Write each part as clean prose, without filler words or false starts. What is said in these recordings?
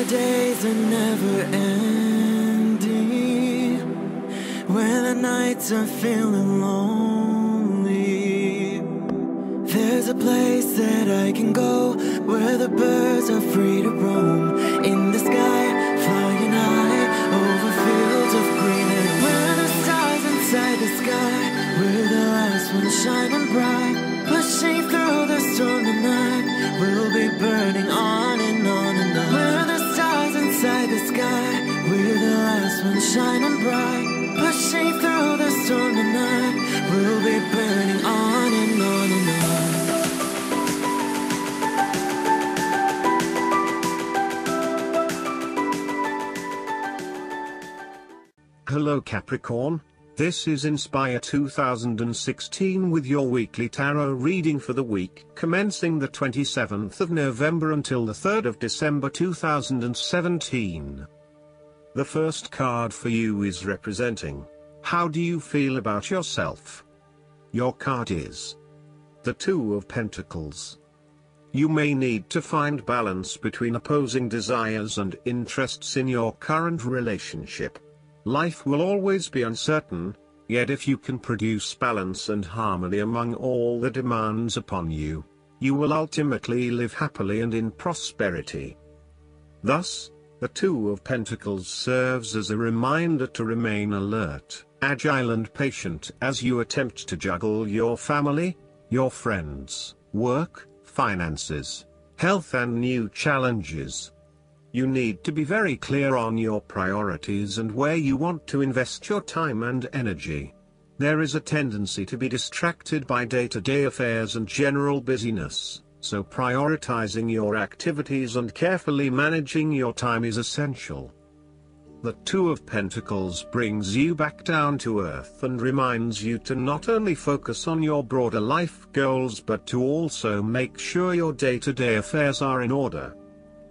the days are never ending, when the nights are feeling lonely, there's a place that I can go, where the birds are free to roam, in the sky, flying high, over fields of green, and where the stars inside the sky, we're the last ones shining bright, pushing through the storm tonight, we'll be burning on and on and on. We're the stars inside the sky, we're the last ones shining bright, pushing through the storm tonight, we'll be burning on and on and on. Hello Capricorn, this is Inspire 2016 with your weekly tarot reading for the week commencing the 27th of November until the 3rd of December 2017. The first card for you is representing, how do you feel about yourself? Your card is the Two of Pentacles. You may need to find balance between opposing desires and interests in your current relationship. Life will always be uncertain, yet if you can produce balance and harmony among all the demands upon you, you will ultimately live happily and in prosperity. Thus, the Two of Pentacles serves as a reminder to remain alert, agile and patient as you attempt to juggle your family, your friends, work, finances, health and new challenges. You need to be very clear on your priorities and where you want to invest your time and energy. There is a tendency to be distracted by day-to-day affairs and general busyness, so prioritizing your activities and carefully managing your time is essential. The Two of Pentacles brings you back down to earth and reminds you to not only focus on your broader life goals but to also make sure your day-to-day affairs are in order.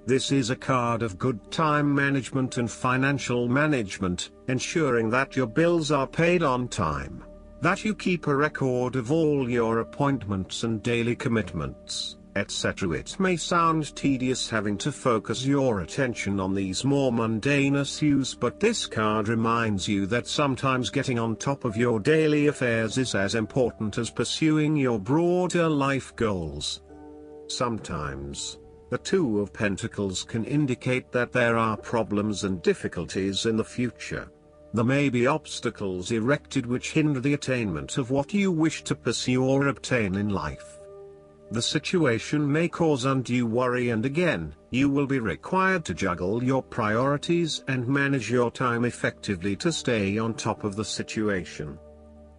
This is a card of good time management and financial management, ensuring that your bills are paid on time, that you keep a record of all your appointments and daily commitments, etc. It may sound tedious having to focus your attention on these more mundane issues, but this card reminds you that sometimes getting on top of your daily affairs is as important as pursuing your broader life goals. Sometimes, the Two of Pentacles can indicate that there are problems and difficulties in the future. There may be obstacles erected which hinder the attainment of what you wish to pursue or obtain in life. The situation may cause undue worry, and again, you will be required to juggle your priorities and manage your time effectively to stay on top of the situation.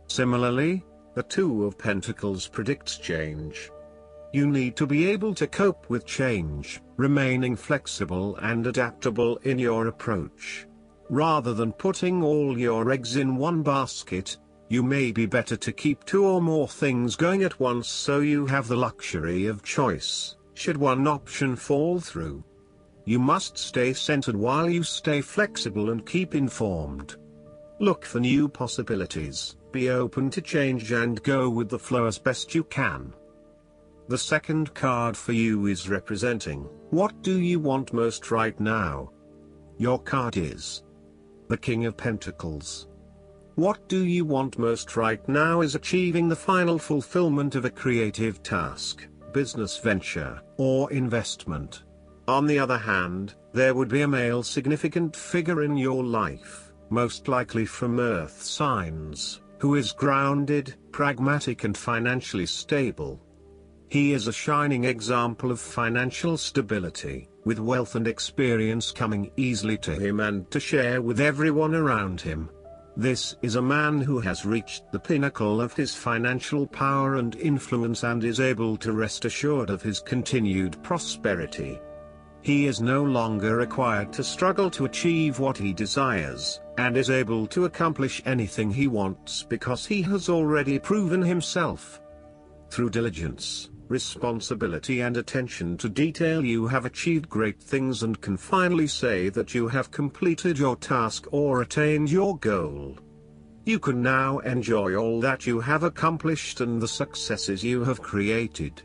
Similarly, the Two of Pentacles predicts change. You need to be able to cope with change, remaining flexible and adaptable in your approach. Rather than putting all your eggs in one basket, you may be better to keep two or more things going at once so you have the luxury of choice, should one option fall through. You must stay centered while you stay flexible and keep informed. Look for new possibilities, be open to change and go with the flow as best you can. The second card for you is representing, what do you want most right now? Your card is the King of Pentacles. What do you want most right now is achieving the final fulfillment of a creative task, business venture, or investment. On the other hand, there would be a male significant figure in your life, most likely from Earth signs, who is grounded, pragmatic and financially stable. He is a shining example of financial stability, with wealth and experience coming easily to him and to share with everyone around him. This is a man who has reached the pinnacle of his financial power and influence and is able to rest assured of his continued prosperity. He is no longer required to struggle to achieve what he desires, and is able to accomplish anything he wants because he has already proven himself. Through diligence, responsibility and attention to detail, you have achieved great things and can finally say that you have completed your task or attained your goal. You can now enjoy all that you have accomplished and the successes you have created.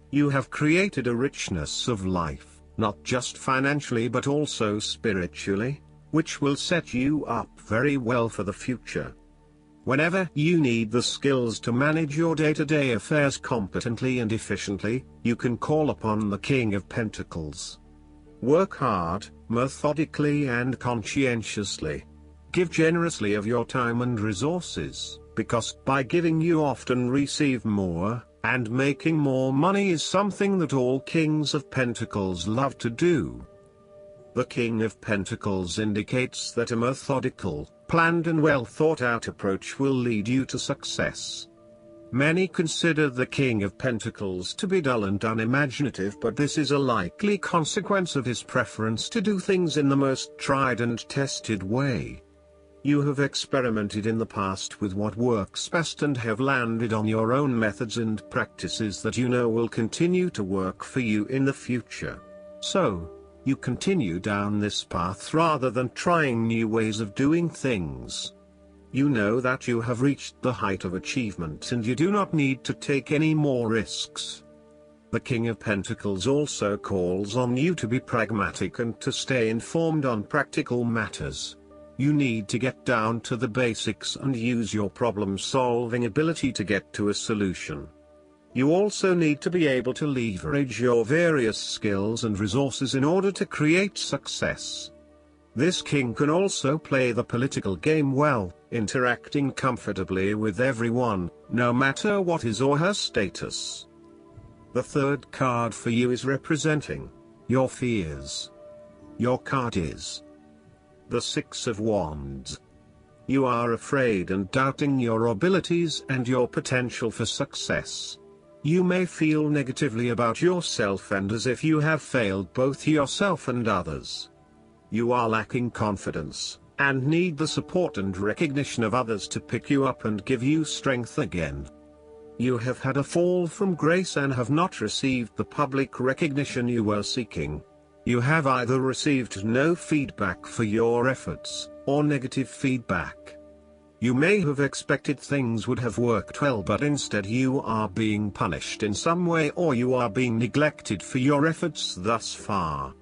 You have created a richness of life, not just financially but also spiritually, which will set you up very well for the future. Whenever you need the skills to manage your day-to-day affairs competently and efficiently, you can call upon the King of Pentacles. Work hard, methodically and conscientiously. Give generously of your time and resources, because by giving you often receive more, and making more money is something that all Kings of Pentacles love to do. The King of Pentacles indicates that a methodical, planned and well thought out approach will lead you to success. Many consider the King of Pentacles to be dull and unimaginative, but this is a likely consequence of his preference to do things in the most tried and tested way. You have experimented in the past with what works best and have landed on your own methods and practices that you know will continue to work for you in the future. So, you continue down this path rather than trying new ways of doing things. You know that you have reached the height of achievement and you do not need to take any more risks. The King of Pentacles also calls on you to be pragmatic and to stay informed on practical matters. You need to get down to the basics and use your problem-solving ability to get to a solution. You also need to be able to leverage your various skills and resources in order to create success. This king can also play the political game well, interacting comfortably with everyone, no matter what his or her status. The third card for you is representing your fears. Your card is the Six of Wands. You are afraid and doubting your abilities and your potential for success. You may feel negatively about yourself and as if you have failed both yourself and others. You are lacking confidence, and need the support and recognition of others to pick you up and give you strength again. You have had a fall from grace and have not received the public recognition you were seeking. You have either received no feedback for your efforts, or negative feedback. You may have expected things would have worked well, but instead you are being punished in some way or you are being neglected for your efforts thus far.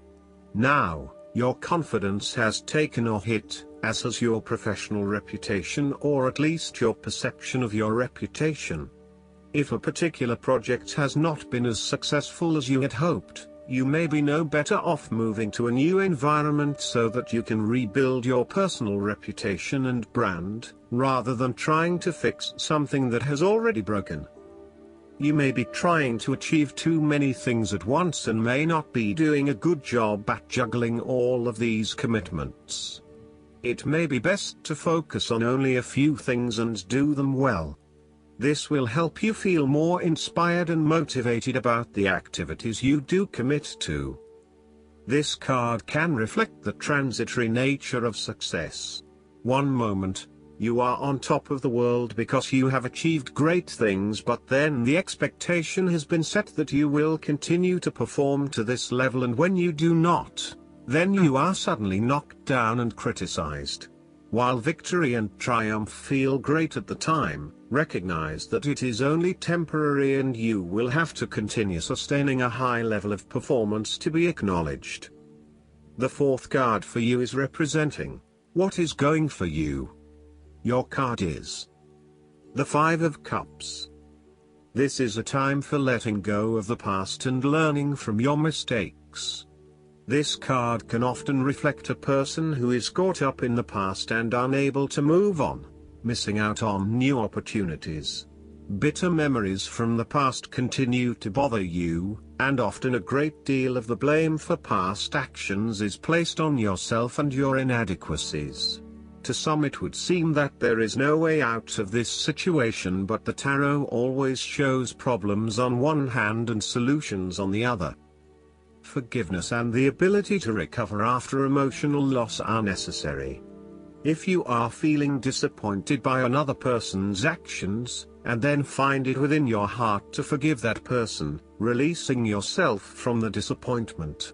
Now, your confidence has taken a hit, as has your professional reputation or at least your perception of your reputation. If a particular project has not been as successful as you had hoped, you may be no better off moving to a new environment so that you can rebuild your personal reputation and brand, rather than trying to fix something that has already broken. You may be trying to achieve too many things at once and may not be doing a good job at juggling all of these commitments. It may be best to focus on only a few things and do them well. This will help you feel more inspired and motivated about the activities you do commit to. This card can reflect the transitory nature of success. One moment, you are on top of the world because you have achieved great things, but then the expectation has been set that you will continue to perform to this level, and when you do not, then you are suddenly knocked down and criticized. While victory and triumph feel great at the time, recognize that it is only temporary and you will have to continue sustaining a high level of performance to be acknowledged. The fourth card for you is representing what is going for you. Your card is the Five of Cups. This is a time for letting go of the past and learning from your mistakes. This card can often reflect a person who is caught up in the past and unable to move on, missing out on new opportunities. Bitter memories from the past continue to bother you, and often a great deal of the blame for past actions is placed on yourself and your inadequacies. To some it would seem that there is no way out of this situation, but the tarot always shows problems on one hand and solutions on the other. Forgiveness and the ability to recover after emotional loss are necessary. If you are feeling disappointed by another person's actions, and then find it within your heart to forgive that person, releasing yourself from the disappointment.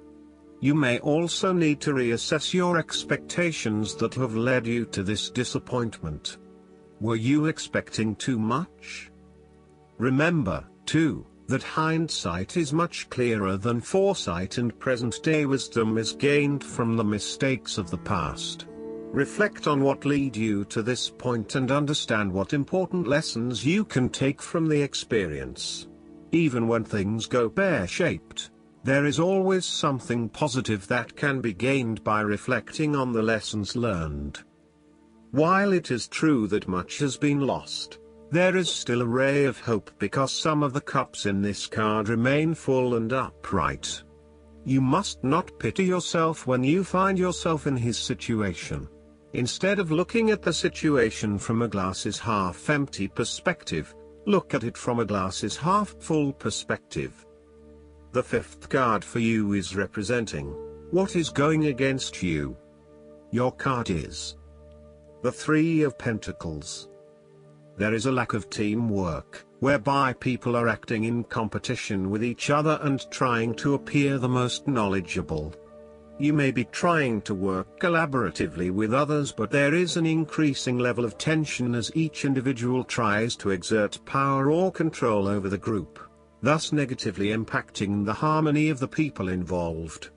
You may also need to reassess your expectations that have led you to this disappointment. Were you expecting too much? Remember, too, that hindsight is much clearer than foresight, and present-day wisdom is gained from the mistakes of the past. Reflect on what led you to this point and understand what important lessons you can take from the experience. Even when things go pear-shaped, there is always something positive that can be gained by reflecting on the lessons learned. While it is true that much has been lost, there is still a ray of hope, because some of the cups in this card remain full and upright. You must not pity yourself when you find yourself in his situation. Instead of looking at the situation from a glass half empty perspective, look at it from a glass half full perspective. The fifth card for you is representing what is going against you. Your card is the Three of Pentacles. There is a lack of teamwork, whereby people are acting in competition with each other and trying to appear the most knowledgeable. You may be trying to work collaboratively with others, but there is an increasing level of tension as each individual tries to exert power or control over the group, thus negatively impacting the harmony of the people involved.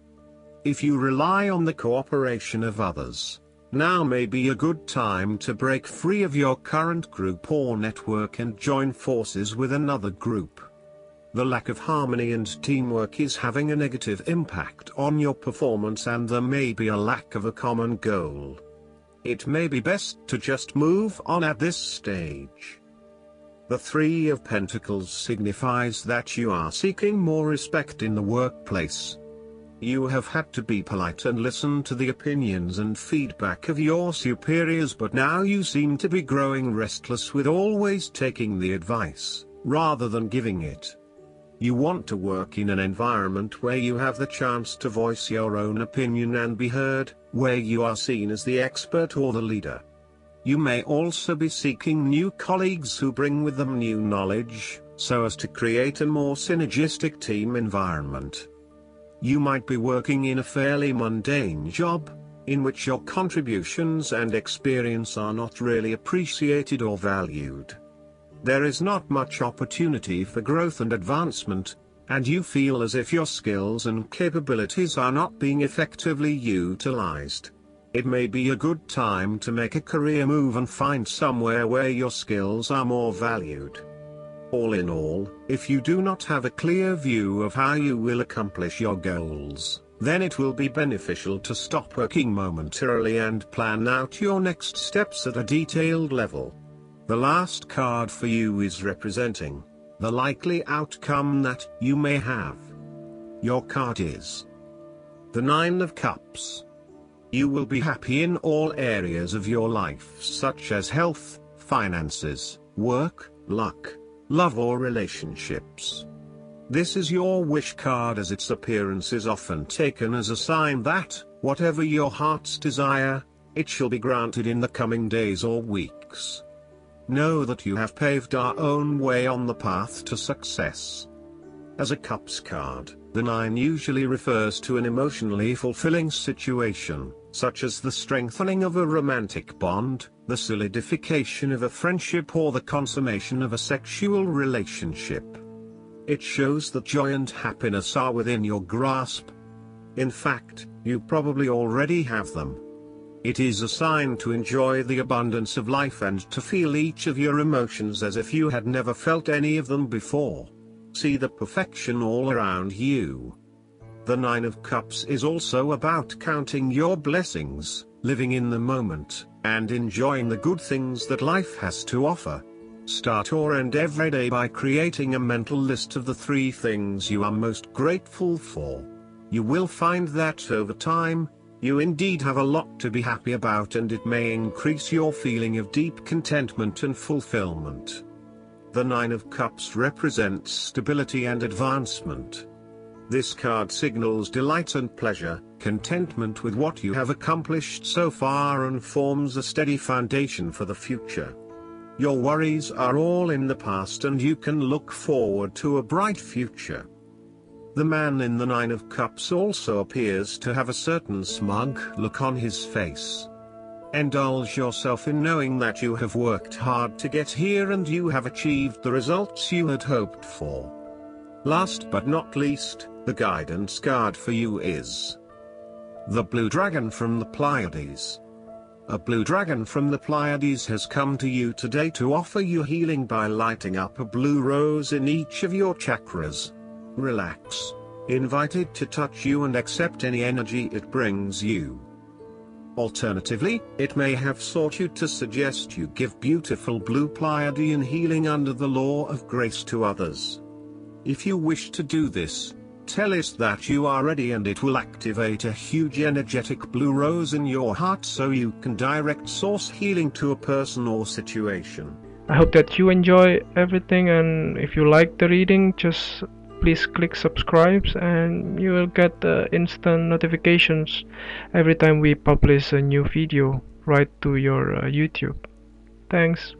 If you rely on the cooperation of others, now may be a good time to break free of your current group or network and join forces with another group. The lack of harmony and teamwork is having a negative impact on your performance, and there may be a lack of a common goal. It may be best to just move on at this stage. The Three of Pentacles signifies that you are seeking more respect in the workplace. You have had to be polite and listen to the opinions and feedback of your superiors, but now you seem to be growing restless with always taking the advice, rather than giving it. You want to work in an environment where you have the chance to voice your own opinion and be heard, where you are seen as the expert or the leader. You may also be seeking new colleagues who bring with them new knowledge, so as to create a more synergistic team environment. You might be working in a fairly mundane job, in which your contributions and experience are not really appreciated or valued. There is not much opportunity for growth and advancement, and you feel as if your skills and capabilities are not being effectively utilized. It may be a good time to make a career move and find somewhere where your skills are more valued. All in all, if you do not have a clear view of how you will accomplish your goals, then it will be beneficial to stop working momentarily and plan out your next steps at a detailed level. The last card for you is representing the likely outcome that you may have. Your card is the Nine of Cups. You will be happy in all areas of your life, such as health, finances, work, luck, love or relationships. This is your wish card, as its appearance is often taken as a sign that, whatever your heart's desire, it shall be granted in the coming days or weeks. Know that you have paved our own way on the path to success. As a Cups card, the 9 usually refers to an emotionally fulfilling situation, such as the strengthening of a romantic bond, the solidification of a friendship, or the consummation of a sexual relationship. It shows that joy and happiness are within your grasp. In fact, you probably already have them. It is a sign to enjoy the abundance of life and to feel each of your emotions as if you had never felt any of them before. See the perfection all around you. The 9 of Cups is also about counting your blessings, living in the moment, and enjoying the good things that life has to offer. Start or end every day by creating a mental list of the 3 things you are most grateful for. You will find that over time, you indeed have a lot to be happy about, and it may increase your feeling of deep contentment and fulfillment. The 9 of Cups represents stability and advancement. This card signals delight and pleasure, contentment with what you have accomplished so far, and forms a steady foundation for the future. Your worries are all in the past and you can look forward to a bright future. The man in the 9 of Cups also appears to have a certain smug look on his face. Indulge yourself in knowing that you have worked hard to get here and you have achieved the results you had hoped for. Last but not least, the guidance card for you is the Blue Dragon from the Pleiades. A blue dragon from the Pleiades has come to you today to offer you healing by lighting up a blue rose in each of your chakras. Relax, invited to touch you and accept any energy it brings you. Alternatively, it may have sought you to suggest you give beautiful blue Pleiadian healing under the law of grace to others. If you wish to do this, tell us that you are ready and it will activate a huge energetic blue rose in your heart so you can direct source healing to a person or situation. I hope that you enjoy everything, and if you like the reading, just please click subscribe and you will get instant notifications every time we publish a new video right to your YouTube. Thanks.